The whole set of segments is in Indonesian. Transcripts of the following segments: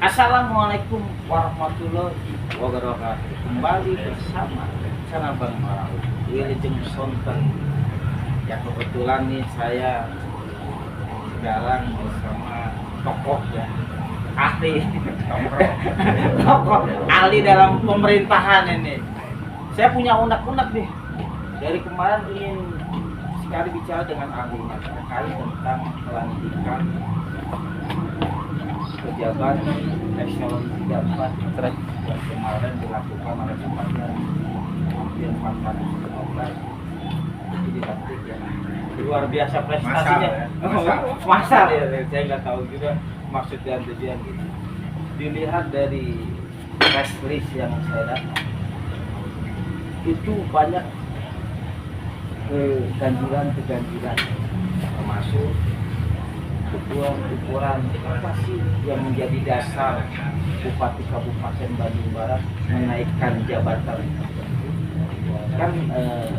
Assalamualaikum warahmatullahi wabarakatuh. Kembali bersama channel Bang Marau Wilujeng Sonten. Ya kebetulan nih saya jalan bersama tokoh ya, ahli tokoh ahli dalam pemerintahan ini. Saya punya unek-unek nih. Dari kemarin ingin sekali bicara dengan ahlinya terkait tentang pelantikan pejabat eselon 3 yang kemarin dilakukan oleh tempatnya hampir 415 itu dilantik ya. Luar biasa prestasinya. Masal ya, saya nggak tahu juga maksud dan tujuan gitu. Dilihat dari press list yang saya dapat itu banyak keganjilan termasuk ukuran apa sih yang menjadi dasar Bupati Kabupaten Bandung Barat menaikkan jabatan kan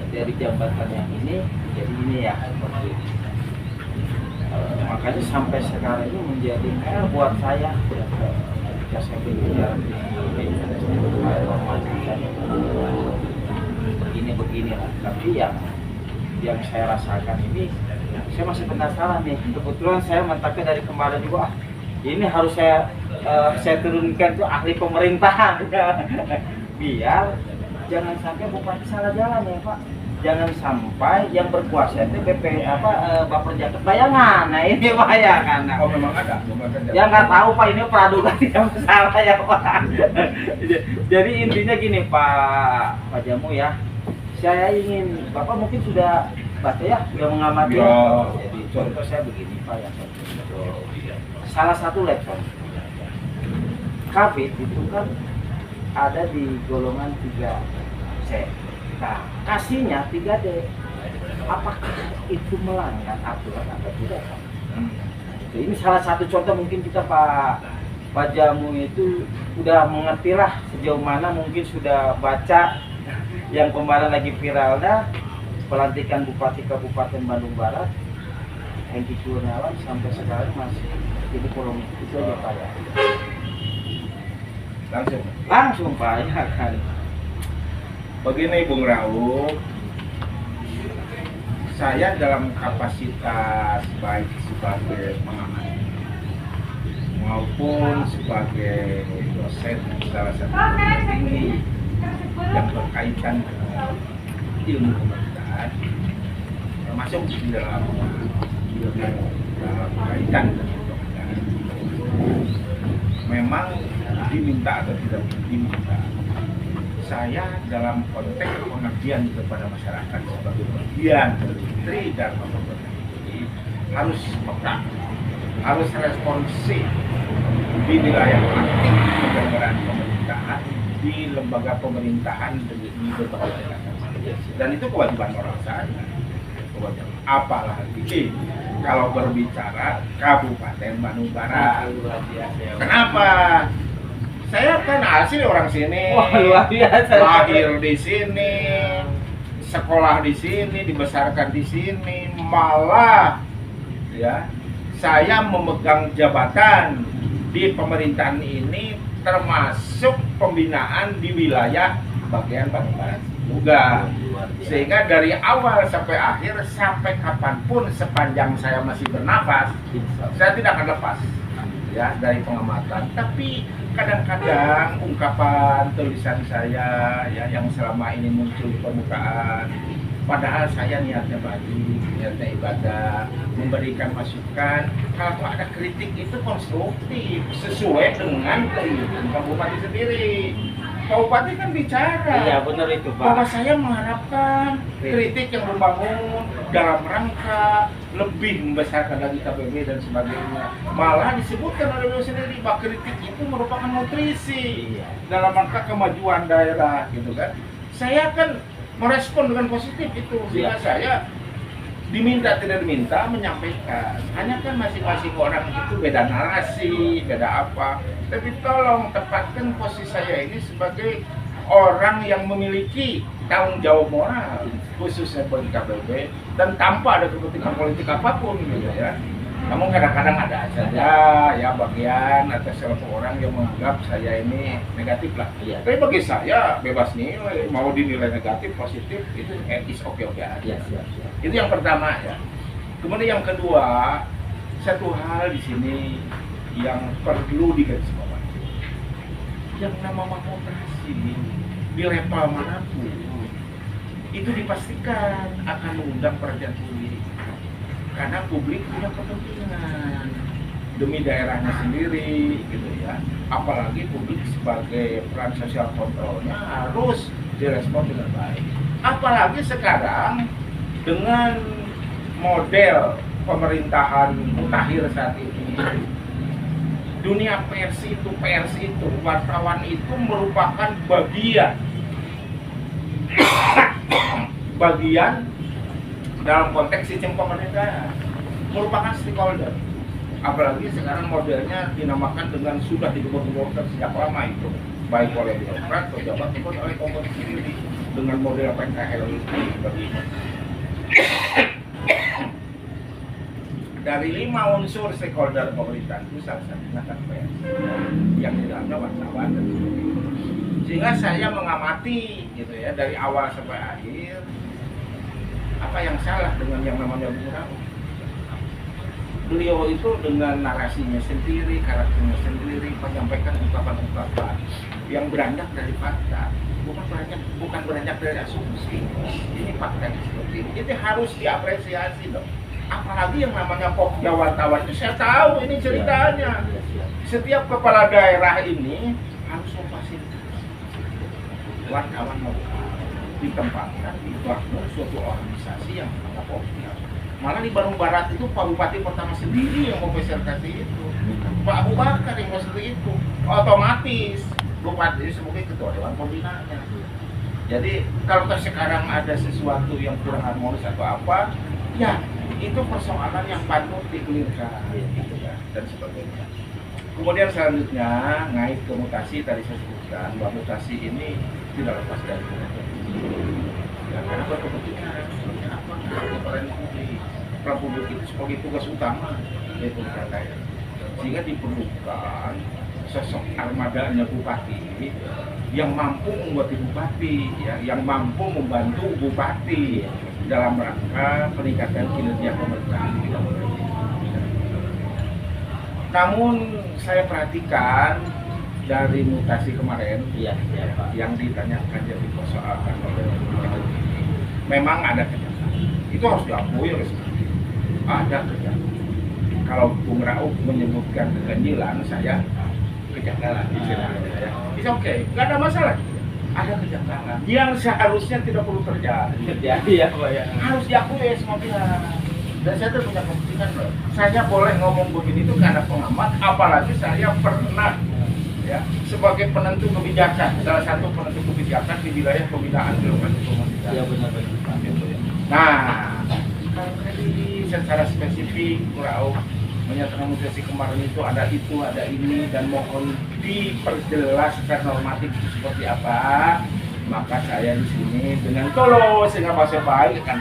dari jabatan yang ini jadi ini ya makanya sampai sekarang ini menjadi buat saya ketika saya bicara begini lah, tapi yang saya rasakan ini saya masih penasaran nih. Kebetulan saya mentaknya dari kemarin juga ini harus saya turunkan tuh ahli pemerintahan biar jangan sampai bupati salah jalan ya Pak, jangan sampai yang berkuasa itu Baper Jaket Bayangan. Nah ini bahaya kan. Oh memang ada ya nggak tahu Pak, ini praduga tidak bersalah ya Pak. Jadi intinya gini Pak Jamu ya, saya ingin Bapak mungkin sudah baca ya, sudah mengamati ya. Jadi contoh saya begini Pak ya, salah satu laptop kabit itu kan ada di golongan 3C. Nah, kasihnya 3D. Apakah itu melanggar aturan atau tidak Pak? Ini salah satu contoh, mungkin kita Pak Jamu itu udah mengerti lah sejauh mana, mungkin sudah baca yang kemarin lagi viral dah pelantikan Bupati Kabupaten Bandung Barat Hengki Kurniawan sampai sekarang masih jadi polemik. Itu aja Pak ya. Langsung Pak ya kan. Begini Bung Rauf, saya dalam kapasitas baik sebagai pengamat maupun sebagai dosen salah satu tinggi yang berkaitan dengan ilmu pemerintahan, termasuk di dalam kaitan dengan pemerintahan, memang diminta atau tidak diminta, saya dalam konteks pengabdian kepada masyarakat sebagai bagian dari Dharma Pemerintahan ini harus peka, harus responsif di wilayah aktif penyelenggaraan pemerintahan, di lembaga pemerintahan di berbagai daerah. Dan itu kewajiban moral saya. Apalagi kalau berbicara Kabupaten Bandung Barat. Kenapa? Saya kan asli orang sini. Wah, luar biasa. Lahir di sini, sekolah di sini, dibesarkan di sini, malah ya saya memegang jabatan di pemerintahan ini termasuk pembinaan di wilayah bagian Bandung Barat juga, sehingga dari awal sampai akhir, sampai kapanpun sepanjang saya masih bernafas, saya tidak akan lepas ya dari pengamatan. Tapi kadang-kadang ungkapan tulisan saya ya yang selama ini muncul di permukaan, padahal saya niatnya baik, niatnya ibadah, memberikan masukan. Kalau ada kritik itu konstruktif, sesuai dengan keinginan Pak Bupati sendiri. Pak Bupati kan bicara. Iya benar itu Pak. Bahwa saya mengharapkan kritik yang membangun dalam rangka lebih membesarkan lagi KPB dan sebagainya. Malah disebutkan oleh beliau sendiri bahwa kritik itu merupakan nutrisi dalam rangka kemajuan daerah, gitu kan. Saya kan merespon dengan positif itu, sehingga saya diminta tidak diminta menyampaikan. Hanya kan masing-masing orang itu beda narasi, beda apa. Tapi tolong tepatkan posisi saya ini sebagai orang yang memiliki tanggung jawab moral, khususnya bagi KPB, dan tanpa ada kepentingan politik apapun gitu ya. Namun kadang-kadang ada saja ya bagian atau seorang orang yang menganggap saya ini negatif lah. Iya. Tapi bagi saya bebas nilai, mau dinilai negatif, positif itu etis oke-oke aja. Iya, siap. Itu yang pertama ya. Kemudian yang kedua, satu hal di sini yang perlu digarisbawahi. Yang nama demokrasi di level manapun itu dipastikan akan mengundang perhatian publik. Karena publik punya kepentingan demi daerahnya sendiri gitu ya. Apalagi publik sebagai peran sosial kontrolnya harus direspon dengan baik. Apalagi sekarang dengan model pemerintahan mutakhir saat ini, dunia pers itu wartawan itu merupakan bagian dalam konteks sistem pemerintahan, merupakan stakeholder. Apalagi sekarang modelnya dinamakan dengan sudah digembar-gemborkan sejak lama itu, baik oleh birokrat, pejabat maupun oleh komponen sendiri dengan model PKL ini begini. Dari 5 unsur stakeholder pemerintahan itu salah satunya kan pers, yang di dalamnya wartawan dan sebagainya. Sehingga saya mengamati gitu ya dari awal sampai akhir apa yang salah dengan yang namanya Bung Rao. Beliau itu dengan narasinya sendiri, karakternya sendiri, menyampaikan ungkapan-ungkapan yang beranjak dari fakta, bukan beranjak dari asumsi. Ini fakta seperti ini. Jadi harus diapresiasi dong. Apalagi yang namanya pokja wartawan itu saya tahu ini ceritanya. Setiap kepala daerah ini harus memfasilitasi wartawan ditempatkan di bangun suatu organisasi yang bernama Pokja. Malah di Bandung Barat itu Pak Bupati pertama sendiri yang memfasilitasi itu, Pak Abu Bakar yang memfasilitasi itu. Otomatis Bupati sebagai ketua dewan pembinanya. Jadi kalau sekarang ada sesuatu yang kurang harmonis atau apa, ya itu persoalan yang patut dikelirkan gitu ya, dan sebagainya. Kemudian selanjutnya naik ke mutasi, tadi saya sebutkan bahwa mutasi ini tidak lepas dari kepentingan. Ya, karena berkepentingan, apa? Peran publik. Peran publik itu sebagai tugas utama yaitu daerah. Sehingga diperlukan sosok armadanya bupati yang mampu membuat bupati, ya, yang mampu membantu bupati dalam rangka peningkatan kinerja pemerintahan. Namun saya perhatikan dari mutasi kemarin yang ditanyakan jadi persoalan oleh ini, memang ada kejanggalan. Itu harus diakui oleh semua. Ada kejanggalan. Kalau Bung Rauf menyebutkan keganjilan, saya kejanggalan. It's okay, nggak ada masalah. Ada kejanggalan yang seharusnya tidak perlu terjadi. Harus diakui semua pihak. Dan saya tuh punya kepentingan loh. Saya boleh ngomong begini itu karena pengamat, apalagi saya pernah ya sebagai penentu kebijakan, salah satu penentu kebijakan di wilayah pembinaan birokrasi pemerintahan. Iya benar. Nah, kalau tadi secara spesifik Rauf menyatakan mutasi kemarin itu ada ini dan mohon diperjelas secara normatif itu seperti apa, maka saya di sini dengan tulus sehingga bahasa baik kan.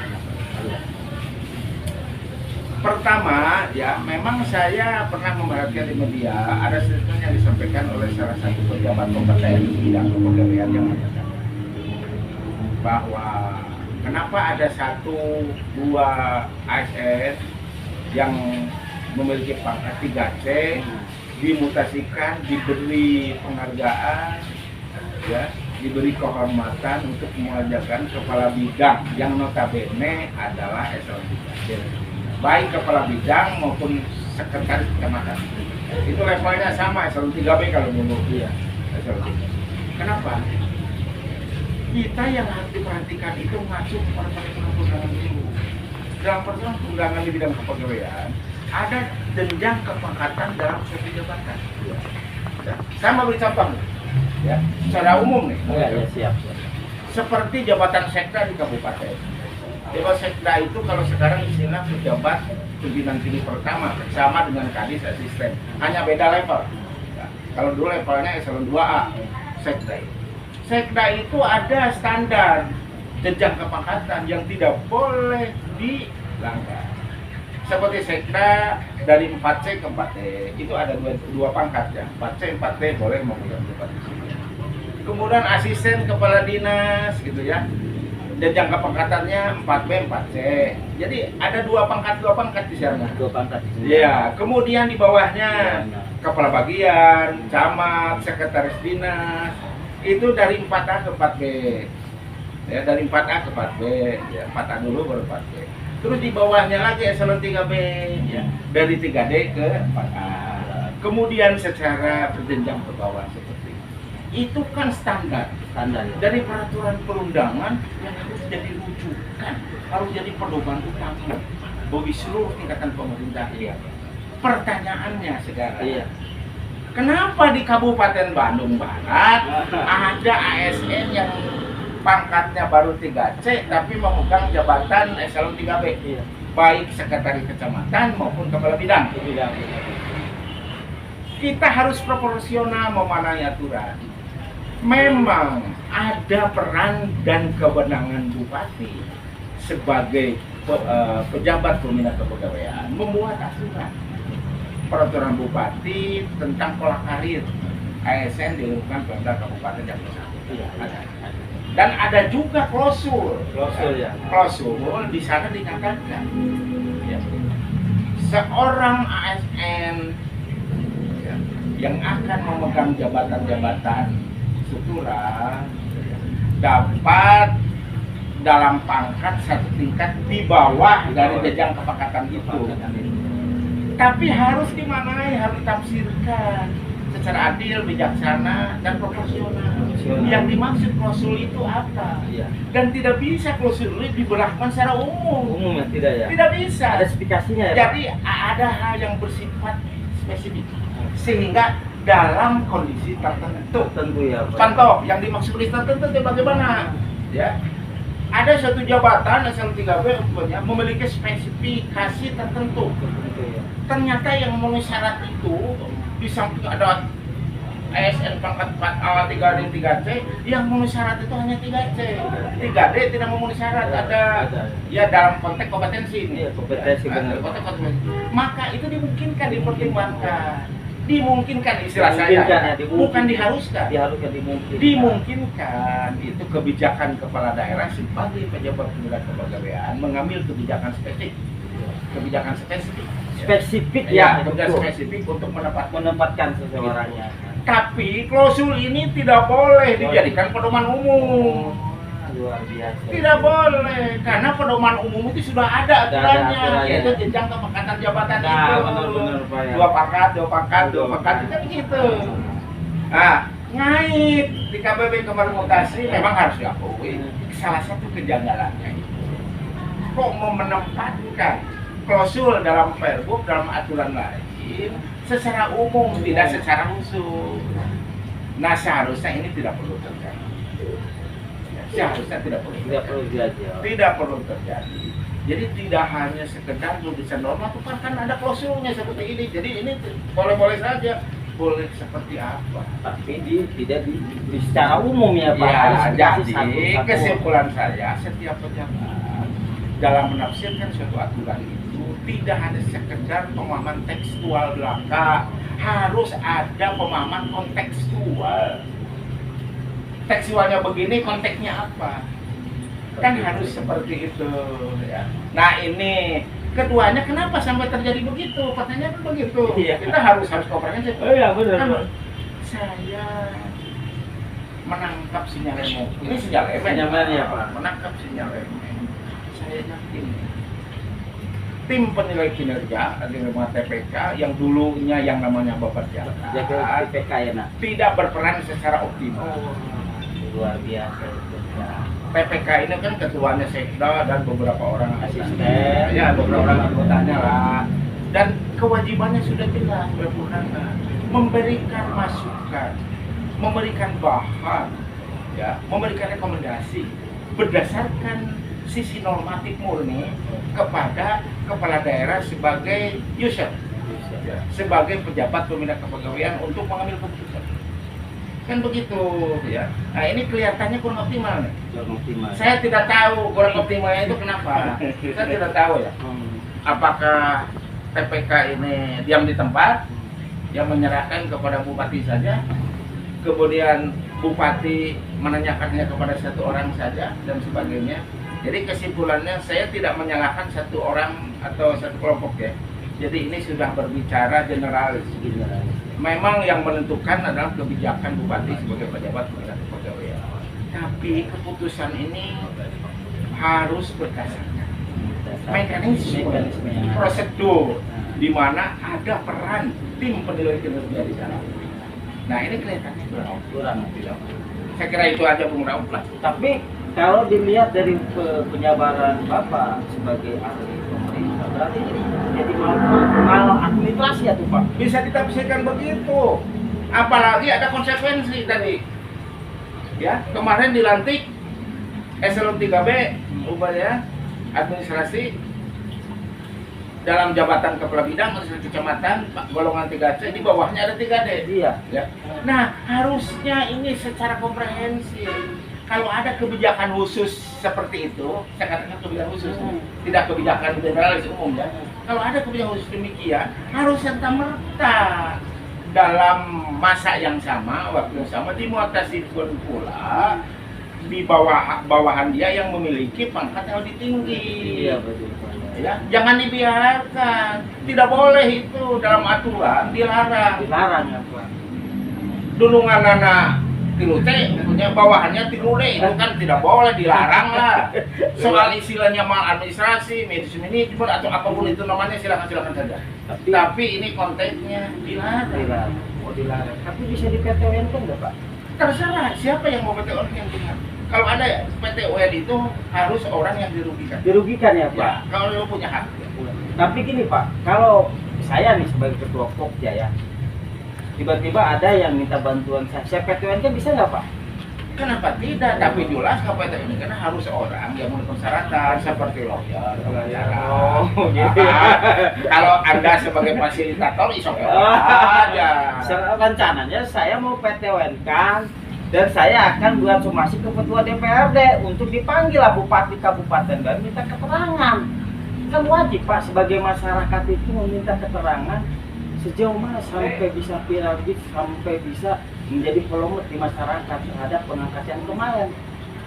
Pertama, ya memang saya pernah memperhatikan di media ada statement yang disampaikan oleh salah satu pejabat kompeten di bidang kepegawaian yang menyatakan bahwa kenapa ada 1-2 ASN yang memiliki pangkat 3C dimutasikan, diberi penghargaan, ya, diberi kehormatan untuk mengajarkan kepala bidang yang notabene adalah eselon 3. Baik kepala bidang maupun sekretaris kecamatan. Itu levelnya sama, eselon 3B kalau dulu. Iya, eselon 3. Kenapa? Kita yang harus diperhatikan itu mengacu pada peraturan dulu. Dalam peraturan perundangan di bidang kepegawaian ada jenjang kepangkatan dalam suatu jabatan. Ya. Saya mau beri contoh nih, ya, secara umum nih. Ya, siap. Seperti jabatan sekda di kabupaten. Dewan sekda itu kalau sekarang istilah pejabat pimpinan tinggi pertama sama dengan kadis asisten, hanya beda level. Nah, kalau dulu levelnya eselon 2A, sekda. Sekda itu ada standar jenjang kepangkatan yang tidak boleh dilanggar. Seperti sekda dari 4C ke 4T itu ada dua pangkat ya, 4C 4T boleh memegang jabatan. Kemudian asisten kepala dinas gitu ya, dan jangka pangkatannya 4B 4C. Jadi ada dua pangkat di sana. Dua pangkat. Iya, kemudian di bawahnya kepala bagian, camat, sekretaris dinas itu dari 4A ke 4B. Ya, dari 4A ke 4B, ya, 4A dulu baru 4B. Terus di bawahnya lagi eselon 3B, ya, dari 3D ke 4A. Kemudian secara berjenjang ke bawah seperti itu kan standar Ya. dari peraturan perundangan yang harus jadi rujukan, harus jadi pedoman utama bagi seluruh tingkatan pemerintah. Iya. Pertanyaannya sekarang, Iya. kenapa di Kabupaten Bandung Barat ada ASN yang pangkatnya baru 3C tapi memegang jabatan eselon 3B, Iya. baik sekretaris kecamatan maupun kepala bidang? Kita harus proporsional memanai aturan. Memang ada peran dan kewenangan bupati sebagai pejabat pembina kepegawaian membuat aturan peraturan bupati tentang pola karir ASN di lingkungan Pemda Kabupaten Jakarta. Iya. Dan ada juga klausul. Klausul, ya. Klausul di sana dikatakan ya, seorang ASN ya, yang akan memegang jabatan-jabatan struktural dapat dalam pangkat satu tingkat di bawah dari jenjang kepangkatan itu. Tapi harus dimanai, harus ditafsirkan secara adil, bijaksana, dan proporsional. Yang dimaksud klausul itu apa? Iya. Dan tidak bisa klausul itu diberlakukan secara umum. Umum ya, tidak ya? Tidak bisa. Ada spesifikasinya ya, Pak? Jadi ada hal yang bersifat spesifik sehingga dalam kondisi tertentu. Tentu ya, Pak. Contoh yang dimaksud kondisi tertentu itu bagaimana? Ya. Ada suatu jabatan eselon 3B umpamanya memiliki spesifikasi tertentu. Tentu ya. Ternyata yang memenuhi syarat itu di samping ada ASN pangkat 4A, 3D, 3C, yang memenuhi syarat itu hanya 3C. 3D tidak memenuhi syarat, ada ya dalam konteks kompetensi ini. Iya, kompetensi, Ya, benar. konteks kompetensi. Maka itu dimungkinkan dipertimbangkan. Dimungkinkan istilah Dimungkinkan, saya, ya, dimungkinkan. bukan diharuskan. Diharuskan dimungkinkan. Dimungkinkan itu kebijakan kepala daerah sebagai pejabat pembina kepegawaian mengambil kebijakan spesifik. Kebijakan spesifik. Spesifik Ya, ya, kebijakan betul. spesifik untuk Menempatkan seseorangnya. Tapi klausul ini tidak boleh dijadikan pedoman umum. Luar biasa. Tidak boleh, karena pedoman umum itu sudah ada aturannya, aturannya. yaitu jenjang kepangkatan jabatan Nah, itu. benar-benar, Pak, ya. Dua pangkat, itu kan gitu. Nah, ngait di KBB kemarin mutasi memang harus diakui salah satu kejanggalannya itu. Kok mau menempatkan klausul dalam Pergub, dalam aturan lain secara umum, tidak secara khusus. Nah, seharusnya ini tidak perlu terjadi. Seharusnya tidak perlu terjadi. Tidak perlu terjadi. Jadi tidak hanya sekedar tulisan norma, itu kan ada klausulnya seperti ini. Jadi ini boleh-boleh saja. Boleh seperti apa? Tapi tidak di secara umum ya, Pak. Ya, Harus dikasih jadi satu-satu. kesimpulan saya, setiap pejabat dalam menafsirkan suatu aturan itu tidak hanya sekedar pemahaman tekstual belaka, harus ada pemahaman kontekstual. Tekstualnya begini, konteksnya apa? Kan harus seperti itu ya. Nah, ini keduanya kenapa sampai terjadi begitu? Pertanyaan kan begitu. Iya. Kita harus komprehensif. Oh iya, benar, Kan Pak. saya menangkap sinyal remeh. Ini sinyal remeh. Sinyal ya, Pak. Menangkap sinyal remeh. Saya yakin tim penilai kinerja di rumah TPK yang dulunya yang namanya Bapak Jaga Jakarta PPK ya, nak. tidak berperan secara optimal. Luar biasa itu. Ya. PPK ini kan ketuanya Sekda dan beberapa orang Asisten. ya beberapa orang anggotanya lah, dan kewajibannya sudah jelas berpurnama memberikan masukan, memberikan bahan, ya, memberikan rekomendasi berdasarkan sisi normatif murni kepada kepala daerah sebagai user, ya, sebagai pejabat pembina kepegawaian untuk mengambil keputusan. Kan begitu ya. Nah, ini kelihatannya kurang optimal nih. Kurang optimal. Saya tidak tahu kurang optimalnya itu kenapa. Saya tidak tahu ya. apakah PPK ini diam di tempat, yang menyerahkan kepada bupati saja, kemudian bupati menanyakannya kepada satu orang saja dan sebagainya. Jadi kesimpulannya saya tidak menyalahkan satu orang atau satu kelompok ya. Jadi ini sudah berbicara generalis. Memang yang menentukan adalah kebijakan bupati sebagai pejabat pegawai. Tapi keputusan ini harus berdasarkan mekanisme, prosedur, di mana ada peran tim penilai kinerja di dalam. Nah ini kelihatannya kurang. Saya kira itu aja Bung Rauf lah. Tapi kalau dilihat dari penjabaran Bapak sebagai ahli pemerintah, berarti jadi mal administrasi ya tuh Pak? Bisa ditafsirkan begitu. Apalagi ada konsekuensi tadi. Ya, kemarin dilantik eselon 3B upaya administrasi dalam jabatan kepala bidang administrasi kecamatan golongan 3C, di bawahnya ada 3D. Iya. Ya. Nah, harusnya ini secara komprehensif. Kalau ada kebijakan khusus seperti itu, saya katakan kebijakan khusus, tidak kebijakan generalis umum ya. Kalau ada kebijakan khusus demikian, harus serta-merta dalam masa yang sama, waktu yang sama dimutasikan pula di bawahan dia yang memiliki pangkat yang lebih tinggi. Iya betul. Ya, jangan dibiarkan. Tidak boleh itu dalam aturan, dilarang. Dilarang ya Pak. Dulungan anak tilute, punya bawahannya tilule, itu kan tidak boleh, dilarang lah. Soal istilahnya maladministrasi, medis manajemen atau apapun itu namanya silakan saja. Tapi ini konteksnya dilarang. Dilarang. Tapi bisa di PTN kan nggak Pak? Terserah siapa yang mau PTN yang benar. Kalau ada PTN itu harus orang yang dirugikan. Dirugikan ya Pak? Ya, kalau lo punya hak. Tapi gini Pak, kalau saya nih sebagai ketua Pokja ya, tiba-tiba ada yang minta bantuan saya PTN kan bisa nggak Pak? Kenapa tidak? Tapi jelas KPT ini karena harus orang yang memenuhi persyaratan seperti lawyer, pengacara. Oh, gitu. Kalau Anda sebagai fasilitator isoter aja. Rencananya saya mau PTN kan, dan saya akan buat somasi ke ketua DPRD untuk dipanggil lah bupati kabupaten dan minta keterangan. Kan wajib Pak sebagai masyarakat itu meminta keterangan sejauh mana sampai bisa viral, sampai bisa menjadi polemik di masyarakat terhadap pengangkatan kemarin.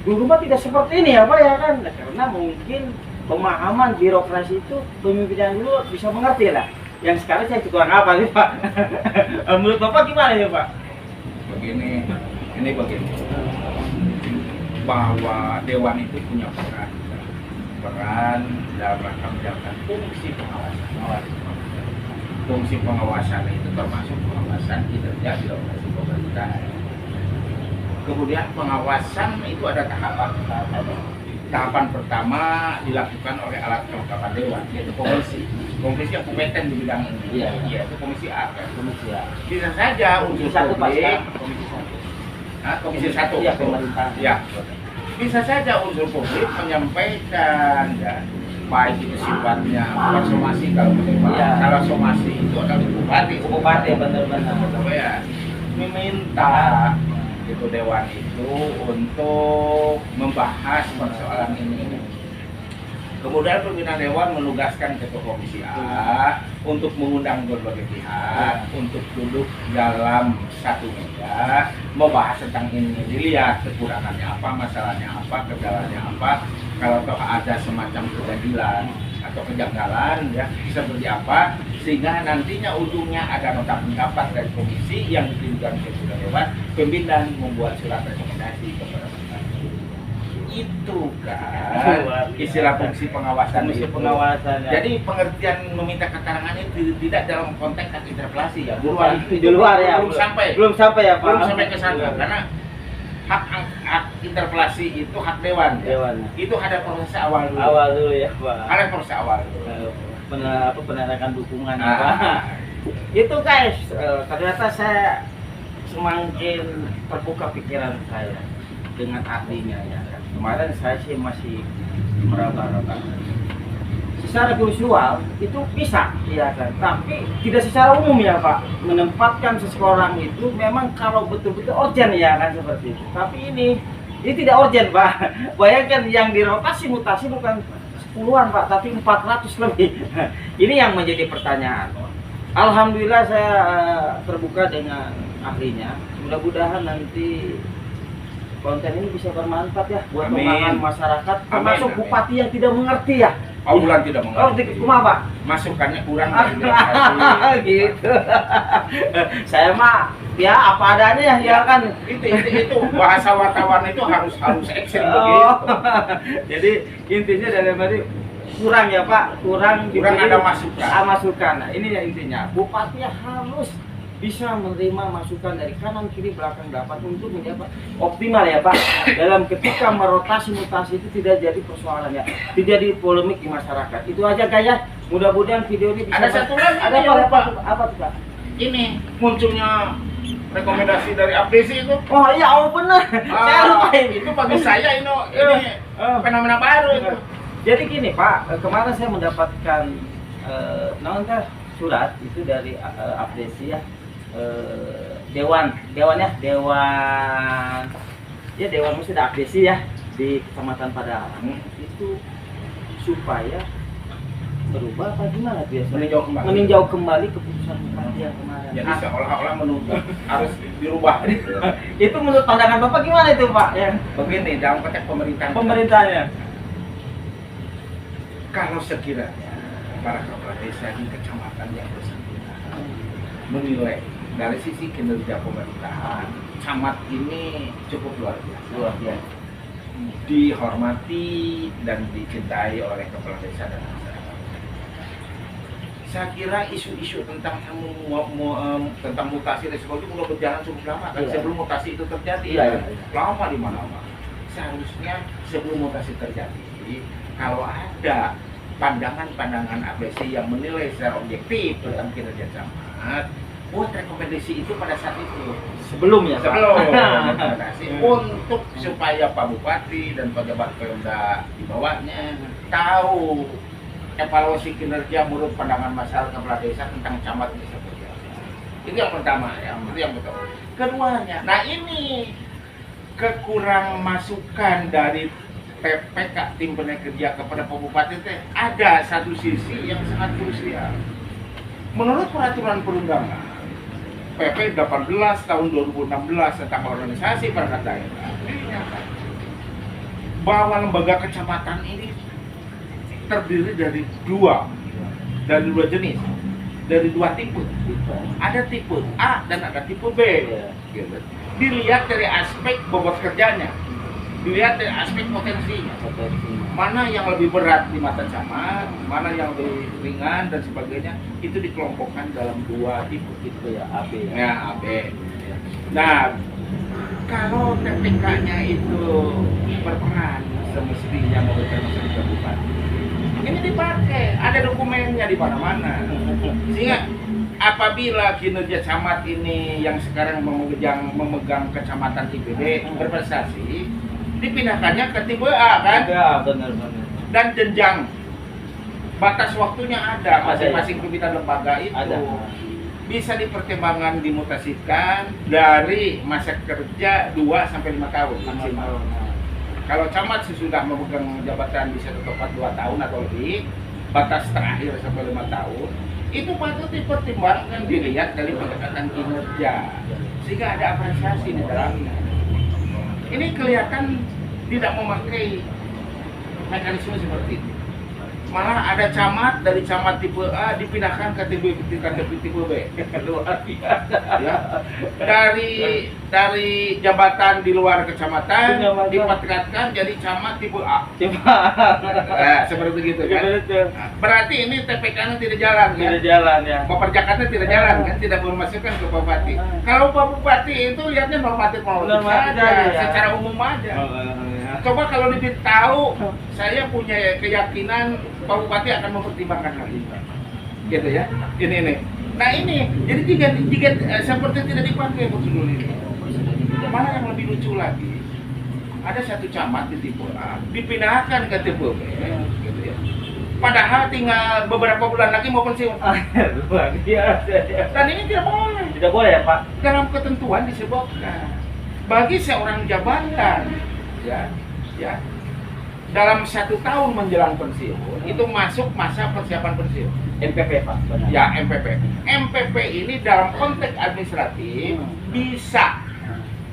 Dulu mah tidak seperti ini ya Pak ya kan, karena mungkin pemahaman birokrasi itu pemimpinan dulu bisa mengerti lah. Yang sekarang saya kurang apa nih Pak? Menurut Bapak gimana ya Pak? Begini, ini begini, bahwa Dewan itu punya peran dalam rangka menjalankan fungsi pengawasan. Fungsi pengawasan itu termasuk pengawasan kinerja birokrasi pemerintah. Kemudian pengawasan itu ada tahapan. Tahapan pertama dilakukan oleh alat kelengkapan Dewan, yaitu komisi yang kompeten di bidang ini. Iya. Yaitu komisi A. Komisi A. Bisa saja unsur publik. Komisi 1. Iya, pemerintah. Ya. Bisa saja unsur publik menyampaikan ya, baik itu sifatnya somasi kalau Iya. kalau somasi itu adalah bupati benar-benar ya meminta itu Dewan itu untuk membahas persoalan ini. Kemudian pimpinan Dewan menugaskan ketua komisi A untuk mengundang berbagai pihak untuk duduk dalam satu meja membahas tentang ini, dilihat kekurangannya apa, masalahnya apa, kendalanya apa, kalau toh ada semacam kejadilan atau kejanggalan ya seperti apa, sehingga nantinya ujungnya ada nota pendapat dari komisi yang dikirimkan ke pimpinan Dewan, pimpinan membuat surat rekomendasi kepada itu kan istilah fungsi pengawasan. Fungsi pengawasan ya. Jadi pengertian meminta keterangannya tidak dalam konteks hak interpelasi ya. Di luar ya. Belum sampai ya Pak. Belum sampai ke sana karena hak interpelasi itu hak Dewan. Dewan. Itu ada proses awal dulu. Awal dulu ya Pak. Ada proses awal dulu. Penandakan dukungan ya Pak. Itu guys, ternyata saya semakin terbuka pikiran saya dengan ahlinya ya. Kemarin saya sih masih meraba-raba. Secara visual itu bisa, ya kan. Tapi tidak secara umum ya Pak. Menempatkan seseorang itu memang kalau betul-betul urgent ya kan seperti itu. Tapi ini tidak urgent Pak. Bayangkan yang dirotasi mutasi bukan puluhan Pak, tapi 400 lebih. Ini yang menjadi pertanyaan. Alhamdulillah saya terbuka dengan ahlinya. Mudah-mudahan nanti konten ini bisa bermanfaat ya buat Amin. pengembangan masyarakat, Amin, termasuk amin. bupati yang tidak mengerti ya. Oh, bulan tidak Oh, mengerti. kumaha Pak? Masukannya kurang dari birokrasi. Gitu. Saya mah ya apa adanya ya kan. Itu bahasa wartawan itu harus ekstrim begitu. Oh. Jadi intinya dalam arti kurang ya Pak, kurang diberi ada masukan. Masukan. Nah, ini ya intinya. Bupati harus bisa menerima masukan dari kanan kiri belakang dapat untuk menjadi optimal ya Pak. Dalam ketika merotasi mutasi itu tidak jadi persoalan ya, tidak jadi polemik di masyarakat. Itu aja guys. Mudah-mudahan video ini bisa. Ada satu lagi Ada nih, apa, Pak. apa tuh Pak? Ini munculnya rekomendasi dari Abdesi itu. Oh iya, oh benar. Saya lupa ini. Itu bagi saya ini fenomena baru itu. Jadi gini Pak, kemarin saya mendapatkan surat itu dari Abdesi ya, dewan mesti ada Abdesi ya di Kecamatan Padalarang itu supaya berubah apa gimana biasanya? Meninjau kembali keputusan bupati yang kemarin. Jadi seolah-olah menuntut harus dirubah. Itu menurut pandangan Bapak gimana itu Pak? Ya. Begini, dalam konteks Pemerintahnya. Kalau sekiranya para kepala desa di kecamatan yang bersangkutan menilai dari sisi kinerja pemerintahan, camat ini cukup luar biasa, dihormati dan dicintai oleh kepala desa dan masyarakat. Saya kira isu-isu tentang tentang mutasi dan sebagainya sudah berjalan cukup lama kan, sebelum mutasi itu terjadi, lama di mana-mana. Seharusnya sebelum mutasi terjadi, kalau ada pandangan-pandangan Abdesi yang menilai secara objektif tentang kinerja camat, buat rekomendasi itu pada saat itu. Sebelum rekomendasi untuk supaya Pak Bupati dan pejabat Pemda di bawahnya tahu evaluasi kinerja menurut pandangan masyarakat kepala desa tentang camat ini seperti apa. Itu yang pertama ya, itu yang pertama. Keduanya, nah ini kekurang masukan dari TPK tim pekerja kepada Pak Bupati teh ada satu sisi yang sangat krusial. Menurut peraturan perundangan PP 18 tahun 2016 tentang organisasi perangkat daerah dinyatakan bahwa lembaga kecamatan ini terdiri dari dua jenis, dari dua tipe. Ada tipe A dan ada tipe B. Gitu. Dilihat dari aspek bobot kerjanya, dilihat dari aspek potensinya. Mana yang lebih berat di mata camat, mana yang lebih ringan dan sebagainya, itu dikelompokkan dalam dua tipe ya, AB. Ya, AB. Nah, kalau TPK-nya itu berperan semestinya memberikan masukan ke bupati, ini dipakai, ada dokumennya di mana-mana. Sehingga apabila kinerja camat ini yang sekarang memegang kecamatan IPD berprestasi, dipindahkannya ke tipe A kan? Ya, benar-benar. Dan jenjang batas waktunya ada, masing-masing pimpinan lembaga itu ada. Bisa dipertimbangkan dimutasikan dari masa kerja 2 sampai 5 tahun maksimal. Kalau camat sesudah memegang jabatan bisa tepat 2 tahun atau lebih, batas terakhir sampai 5 tahun, itu patut dipertimbangkan, dilihat dari pendekatan kinerja, sehingga ada apresiasi di dalamnya. Ini kelihatan tidak memakai mekanisme seperti itu. Malah ada camat dari camat tipe A dipindahkan ke tipe B. Luar biasa. Ya. Dari jabatan di luar kecamatan dipatriatkan jadi camat tipe A. Nah, seperti itu kan. Berarti ini TPK-nya tidak jalan kan? Tidak jalan ya. Peperjakannya tidak jalan kan, tidak memasukkan ke Bupati. Kalau Pak Bupati itu lihatnya normatif saja, secara umum aja. Coba kalau diberitahu, saya punya keyakinan Pak Bupati akan mempertimbangkan hal ini, gitu ya. Ini. Nah ini, jadi jika seperti tidak dipakai prosedur ini, malah yang lebih lucu lagi, ada satu camat di tipe A dipindahkan ke tipe B, gitu ya. Padahal tinggal beberapa bulan lagi mau pensiun. Luar biasa. Dan ini tidak boleh. Tidak boleh ya Pak? Dalam ketentuan disebutkan bagi seorang jabatan, ya, dalam 1 tahun menjelang pensiun itu masuk masa persiapan pensiun. MPP Pak. Benar. Ya, MPP. MPP ini dalam konteks administratif bisa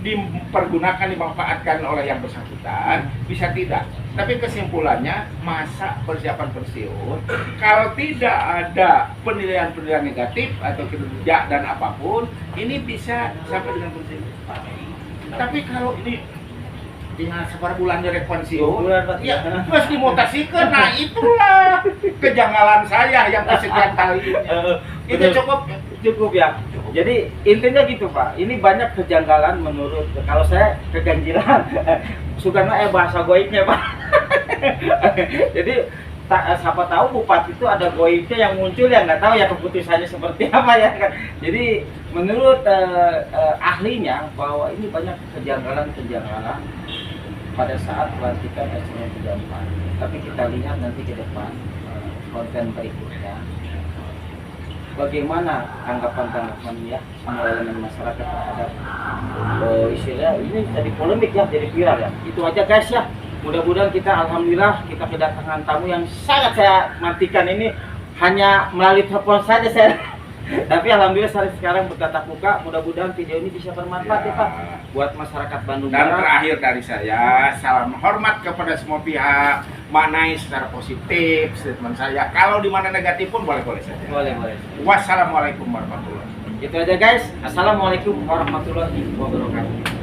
dipergunakan, dimanfaatkan oleh yang bersangkutan, bisa tidak. Tapi kesimpulannya, masa persiapan pensiun, kalau tidak ada penilaian-penilaian negatif atau kinerja dan apapun, ini bisa sampai dengan pensiun. Tapi kalau ini tinggal seberapa bulan dari pensiun, ya harus dimutasikan. Nah itulah kejanggalan saya yang kesekian kali. Itu Cukup ya. Jadi intinya gitu Pak. Ini banyak kejanggalan menurut kalau saya keganjilan. Sukarno bahasa goibnya Pak. Jadi siapa tahu bupati itu ada goibnya yang muncul yang nggak tahu ya keputusannya seperti apa ya kan. Jadi menurut ahlinya bahwa ini banyak kejanggalan pada saat pelantikan SN 34. Tapi kita lihat nanti ke depan konten berikutnya. Bagaimana tanggapan ya semua elemen masyarakat terhadap istilah ini jadi polemik ya, jadi viral ya. Itu aja guys ya. Mudah-mudahan kita alhamdulillah kita kedatangan tamu yang sangat saya nantikan ini hanya melalui telepon saja saya. Tapi alhamdulillah saya sekarang bertatap muka. Mudah-mudahan video ini bisa bermanfaat ya Pak buat masyarakat Bandung Dan Barat. terakhir dari saya, salam hormat kepada semua pihak, maknai secara positif statement saya. Kalau di mana negatif pun boleh-boleh saja. Boleh. Wassalamualaikum warahmatullahi wabarakatuh. Itu aja guys. Assalamualaikum warahmatullahi wabarakatuh.